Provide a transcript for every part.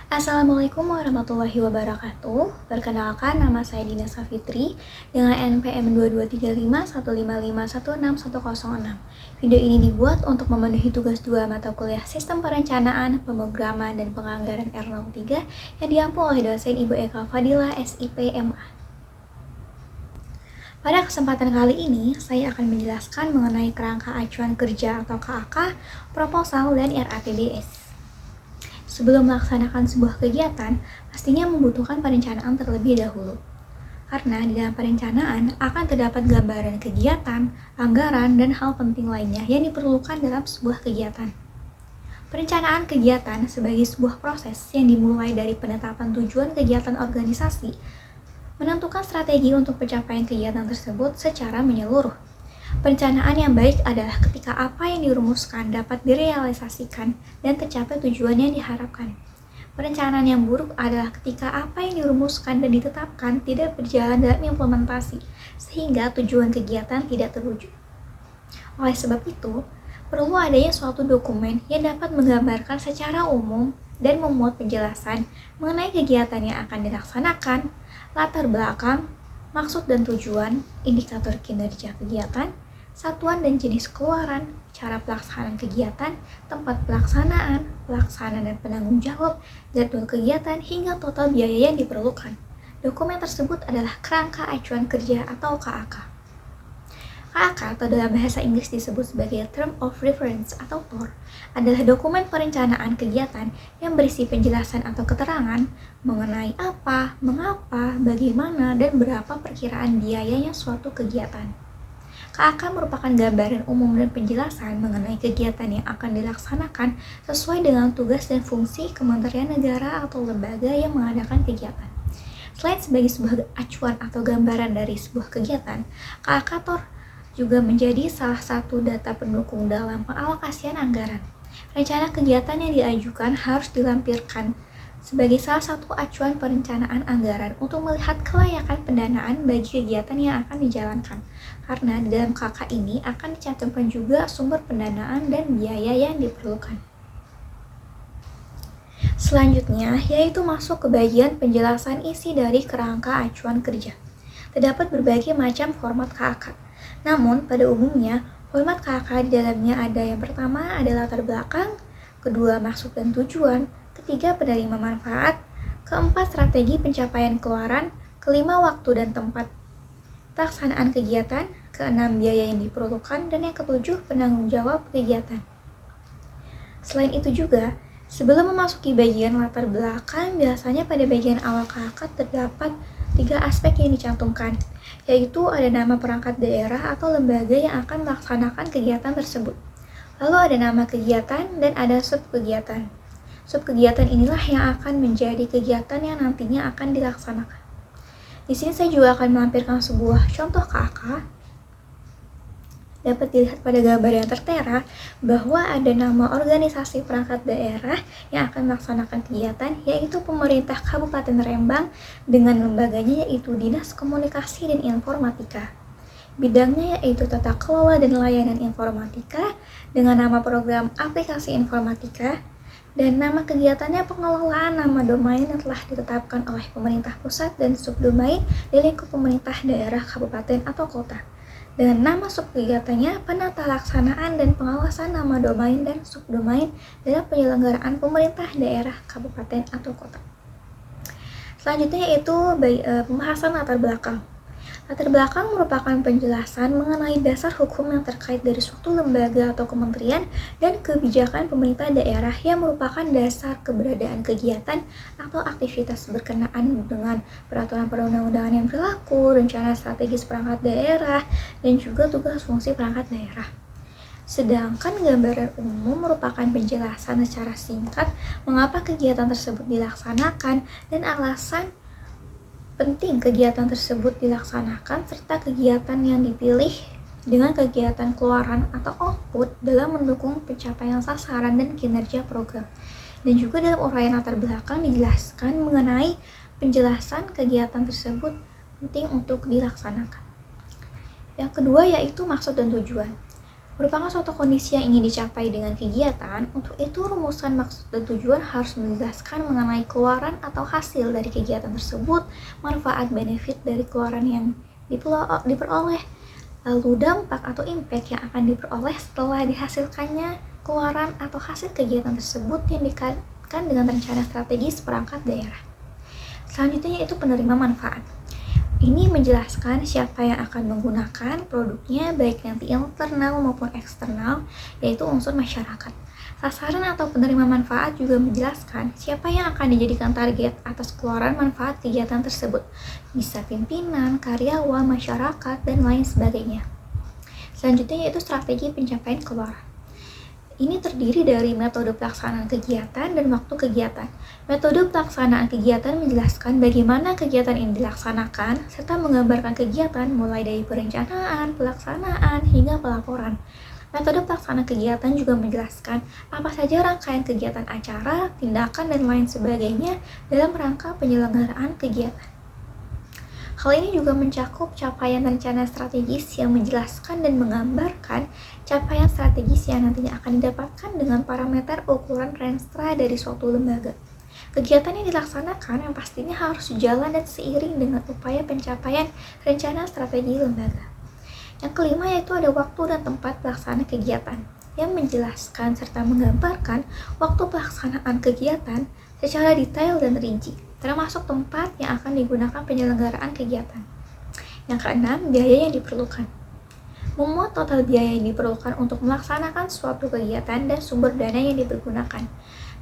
Assalamualaikum warahmatullahi wabarakatuh. Perkenalkan, nama saya Dina Safitri dengan NPM 223515516106. Video ini dibuat untuk memenuhi tugas 2 mata kuliah Sistem Perencanaan, Pemrograman, dan Penganggaran R03 yang diampu oleh dosen Ibu Eka Fadila, SIP, MA. Pada kesempatan kali ini, saya akan menjelaskan mengenai kerangka acuan kerja atau KAK, proposal, dan RAPBS. Sebelum melaksanakan sebuah kegiatan, pastinya membutuhkan perencanaan terlebih dahulu. Karena di dalam perencanaan akan terdapat gambaran kegiatan, anggaran, dan hal penting lainnya yang diperlukan dalam sebuah kegiatan. Perencanaan kegiatan sebagai sebuah proses yang dimulai dari penetapan tujuan kegiatan organisasi, menentukan strategi untuk pencapaian kegiatan tersebut secara menyeluruh. Perencanaan yang baik adalah ketika apa yang dirumuskan dapat direalisasikan dan tercapai tujuan yang diharapkan. Perencanaan yang buruk adalah ketika apa yang dirumuskan dan ditetapkan tidak berjalan dalam implementasi, sehingga tujuan kegiatan tidak terwujud. Oleh sebab itu, perlu adanya suatu dokumen yang dapat menggambarkan secara umum dan memuat penjelasan mengenai kegiatan yang akan dilaksanakan, latar belakang, maksud dan tujuan, indikator kinerja kegiatan, satuan dan jenis keluaran, cara pelaksanaan kegiatan, tempat pelaksanaan, pelaksana dan penanggung jawab, jadwal kegiatan, hingga total biaya yang diperlukan. Dokumen tersebut adalah kerangka acuan kerja atau KAK. KAK atau dalam bahasa Inggris disebut sebagai Term of Reference atau TOR, adalah dokumen perencanaan kegiatan yang berisi penjelasan atau keterangan mengenai apa, mengapa, bagaimana, dan berapa perkiraan biayanya suatu kegiatan. KAK merupakan gambaran umum dan penjelasan mengenai kegiatan yang akan dilaksanakan sesuai dengan tugas dan fungsi Kementerian Negara atau lembaga yang mengadakan kegiatan. Selain sebagai sebuah acuan atau gambaran dari sebuah kegiatan, KAK TOR juga menjadi salah satu data pendukung dalam pengalokasian anggaran. Rencana kegiatan yang diajukan harus dilampirkan sebagai salah satu acuan perencanaan anggaran untuk melihat kelayakan pendanaan bagi kegiatan yang akan dijalankan. Karena di dalam KAK ini akan dicantumkan juga sumber pendanaan dan biaya yang diperlukan. Selanjutnya, yaitu masuk ke bagian penjelasan isi dari kerangka acuan kerja. Terdapat berbagai macam format KAK. Namun, pada umumnya, format KAK di dalamnya ada yang pertama adalah latar belakang, kedua maksud dan tujuan, ketiga penerima manfaat, keempat strategi pencapaian keluaran, kelima waktu dan tempat pelaksanaan kegiatan, keenam biaya yang diperlukan, dan yang ketujuh penanggung jawab kegiatan. Selain itu juga, sebelum memasuki bagian latar belakang, biasanya pada bagian awal KAK terdapat 3 aspek yang dicantumkan, yaitu ada nama perangkat daerah atau lembaga yang akan melaksanakan kegiatan tersebut. Lalu ada nama kegiatan dan ada subkegiatan. Subkegiatan inilah yang akan menjadi kegiatan yang nantinya akan dilaksanakan. Di sini saya juga akan melampirkan sebuah contoh KAK. Dapat dilihat pada gambar yang tertera bahwa ada nama organisasi perangkat daerah yang akan melaksanakan kegiatan, yaitu pemerintah Kabupaten Rembang dengan lembaganya yaitu Dinas Komunikasi dan Informatika. Bidangnya yaitu tata kelola dan layanan informatika dengan nama program aplikasi informatika, dan nama kegiatannya pengelolaan nama domain yang telah ditetapkan oleh pemerintah pusat dan subdomain di lingkup pemerintah daerah kabupaten atau kota. Dengan nama subkegiatannya penata laksanaan dan pengawasan nama domain dan subdomain dalam penyelenggaraan pemerintah daerah kabupaten atau kota. Selanjutnya yaitu pembahasan latar belakang. Latar belakang merupakan penjelasan mengenai dasar hukum yang terkait dari suatu lembaga atau kementerian dan kebijakan pemerintah daerah yang merupakan dasar keberadaan kegiatan atau aktivitas berkenaan dengan peraturan perundang-undangan yang berlaku, rencana strategis perangkat daerah, dan juga tugas fungsi perangkat daerah. Sedangkan gambaran umum merupakan penjelasan secara singkat mengapa kegiatan tersebut dilaksanakan dan alasan penting kegiatan tersebut dilaksanakan serta kegiatan yang dipilih dengan kegiatan keluaran atau output dalam mendukung pencapaian sasaran dan kinerja program. Dan juga dalam uraian latar belakang dijelaskan mengenai penjelasan kegiatan tersebut penting untuk dilaksanakan. Yang kedua yaitu maksud dan tujuan. merupakan suatu kondisi yang ingin dicapai dengan kegiatan. Untuk itu, rumusan maksud dan tujuan harus menjelaskan mengenai keluaran atau hasil dari kegiatan tersebut, manfaat benefit dari keluaran yang diperoleh, lalu dampak atau impact yang akan diperoleh setelah dihasilkannya keluaran atau hasil kegiatan tersebut yang dikaitkan dengan rencana strategis perangkat daerah. Selanjutnya yaitu penerima manfaat. Ini menjelaskan siapa yang akan menggunakan produknya, baik nanti internal maupun eksternal, yaitu unsur masyarakat. Sasaran atau penerima manfaat juga menjelaskan siapa yang akan dijadikan target atas keluaran manfaat kegiatan tersebut. Bisa pimpinan, karyawan, masyarakat, dan lain sebagainya. Selanjutnya yaitu strategi pencapaian keluaran. Ini terdiri dari metode pelaksanaan kegiatan dan waktu kegiatan. Metode pelaksanaan kegiatan menjelaskan bagaimana kegiatan ini dilaksanakan, serta menggambarkan kegiatan mulai dari perencanaan, pelaksanaan, hingga pelaporan. Metode pelaksanaan kegiatan juga menjelaskan apa saja rangkaian kegiatan acara, tindakan, dan lain sebagainya dalam rangka penyelenggaraan kegiatan. Hal ini juga mencakup capaian rencana strategis yang menjelaskan dan menggambarkan capaian strategis yang nantinya akan didapatkan dengan parameter ukuran renstra dari suatu lembaga. Kegiatan yang dilaksanakan yang pastinya harus sejalan dan seiring dengan upaya pencapaian rencana strategi lembaga. Yang kelima yaitu ada waktu dan tempat pelaksanaan kegiatan yang menjelaskan serta menggambarkan waktu pelaksanaan kegiatan secara detail dan rinci, termasuk tempat yang akan digunakan penyelenggaraan kegiatan. Yang keenam, biaya yang diperlukan. Memuat total biaya yang diperlukan untuk melaksanakan suatu kegiatan dan sumber dana yang dipergunakan.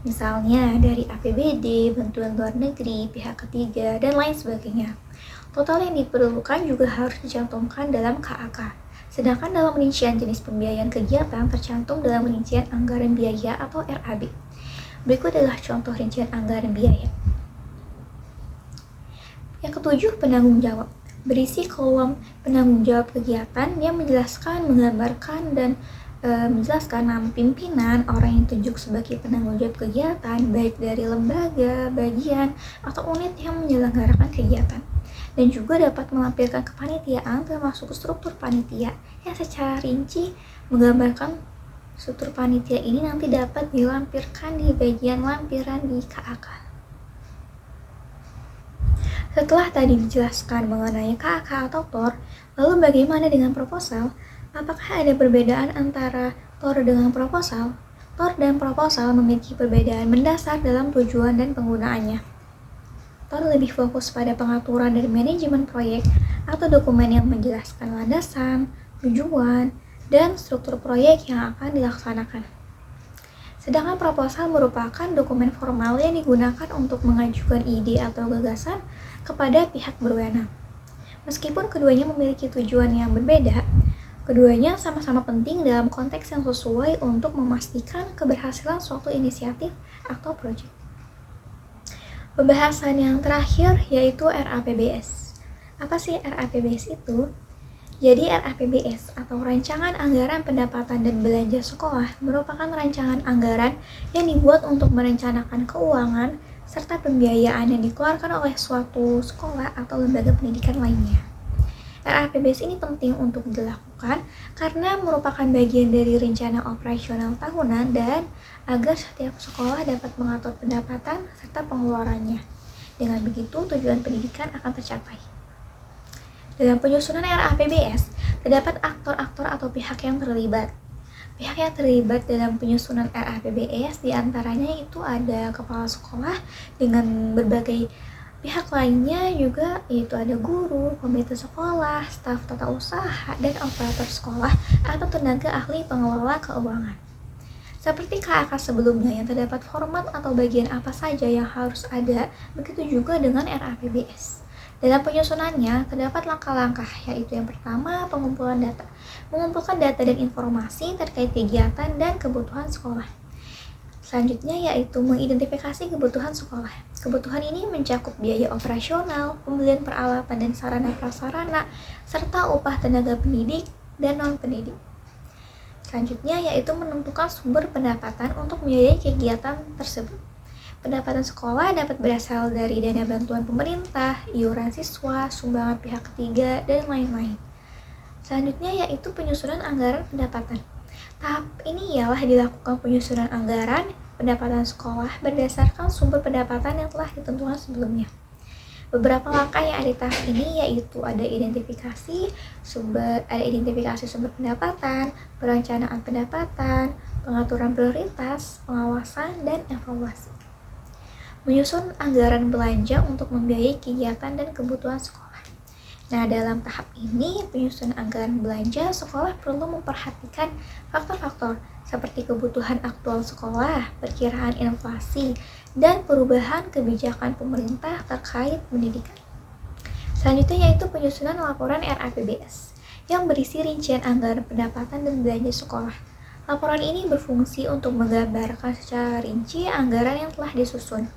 Misalnya dari APBD, bantuan luar negeri, pihak ketiga, dan lain sebagainya. Total yang diperlukan juga harus dicantumkan dalam KAK. Sedangkan dalam rincian jenis pembiayaan kegiatan tercantum dalam rincian anggaran biaya atau RAB. Berikut adalah contoh rincian anggaran biaya. Yang ketujuh, penanggung jawab. Berisi kolom penanggung jawab kegiatan yang menjelaskan, menggambarkan, dan menjelaskan nama pimpinan, orang yang ditunjuk sebagai penanggung jawab kegiatan, baik dari lembaga, bagian, atau unit yang menyelenggarakan kegiatan. Dan juga dapat melampirkan kepanitiaan termasuk struktur panitia yang secara rinci menggambarkan struktur panitia ini nanti dapat dilampirkan di bagian lampiran di KAK. Setelah tadi dijelaskan mengenai KAK atau TOR, lalu bagaimana dengan proposal? Apakah ada perbedaan antara TOR dengan proposal? TOR dan proposal memiliki perbedaan mendasar dalam tujuan dan penggunaannya. TOR lebih fokus pada pengaturan dan manajemen proyek atau dokumen yang menjelaskan landasan, tujuan, dan struktur proyek yang akan dilaksanakan. Sedangkan proposal merupakan dokumen formal yang digunakan untuk mengajukan ide atau gagasan kepada pihak berwenang. Meskipun keduanya memiliki tujuan yang berbeda, keduanya sama-sama penting dalam konteks yang sesuai untuk memastikan keberhasilan suatu inisiatif atau proyek. Pembahasan yang terakhir yaitu RAPBS. Apa sih RAPBS itu? Jadi RAPBS atau Rancangan Anggaran Pendapatan dan Belanja Sekolah merupakan rancangan anggaran yang dibuat untuk merencanakan keuangan serta pembiayaan yang dikeluarkan oleh suatu sekolah atau lembaga pendidikan lainnya. RAPBS ini penting untuk dilakukan karena merupakan bagian dari rencana operasional tahunan dan agar setiap sekolah dapat mengatur pendapatan serta pengeluarannya. Dengan begitu, tujuan pendidikan akan tercapai. Dalam penyusunan RAPBS, terdapat aktor-aktor atau pihak yang terlibat. Pihak yang terlibat dalam penyusunan RAPBS diantaranya itu ada kepala sekolah dengan berbagai pihak lainnya juga, yaitu ada guru, komite sekolah, staf tata usaha, dan operator sekolah atau tenaga ahli pengelola keuangan. Seperti KAK sebelumnya yang terdapat format atau bagian apa saja yang harus ada, begitu juga dengan RAPBS. Dalam penyusunannya, terdapat langkah-langkah, yaitu yang pertama, pengumpulan data. Mengumpulkan data dan informasi terkait kegiatan dan kebutuhan sekolah. Selanjutnya yaitu mengidentifikasi kebutuhan sekolah. Kebutuhan ini mencakup biaya operasional, pembelian peralatan dan sarana prasarana, serta upah tenaga pendidik dan non-pendidik. Selanjutnya yaitu menentukan sumber pendapatan untuk membiayai kegiatan tersebut. Pendapatan sekolah dapat berasal dari dana bantuan pemerintah, iuran siswa, sumbangan pihak ketiga, dan lain-lain. Selanjutnya yaitu penyusunan anggaran pendapatan. Tahap ini ialah dilakukan penyusunan anggaran pendapatan sekolah berdasarkan sumber pendapatan yang telah ditentukan sebelumnya. Beberapa langkah yang ada di tahap ini yaitu ada identifikasi sumber pendapatan, perencanaan pendapatan, pengaturan prioritas, pengawasan, dan evaluasi. Menyusun anggaran belanja untuk membiayai kegiatan dan kebutuhan sekolah. Nah, dalam tahap ini, penyusunan anggaran belanja sekolah perlu memperhatikan faktor-faktor seperti kebutuhan aktual sekolah, perkiraan inflasi, dan perubahan kebijakan pemerintah terkait pendidikan. Selanjutnya yaitu penyusunan laporan RAPBS yang berisi rincian anggaran pendapatan dan belanja sekolah. Laporan ini berfungsi untuk menggambarkan secara rinci anggaran yang telah disusun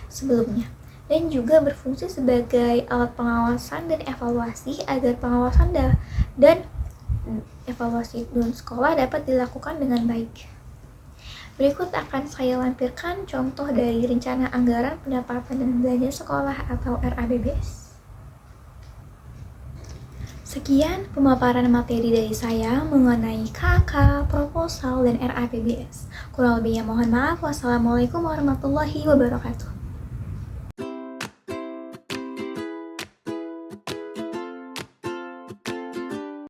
sebelumnya dan juga berfungsi sebagai alat pengawasan dan evaluasi agar pengawasan dan evaluasi sekolah dapat dilakukan dengan baik. Berikut akan saya lampirkan contoh dari rencana anggaran pendapatan dan belanja sekolah atau RAPBS. Sekian pemaparan materi dari saya mengenai KK, proposal, dan RAPBS. Kurang lebihnya mohon maaf. Wassalamualaikum warahmatullahi wabarakatuh.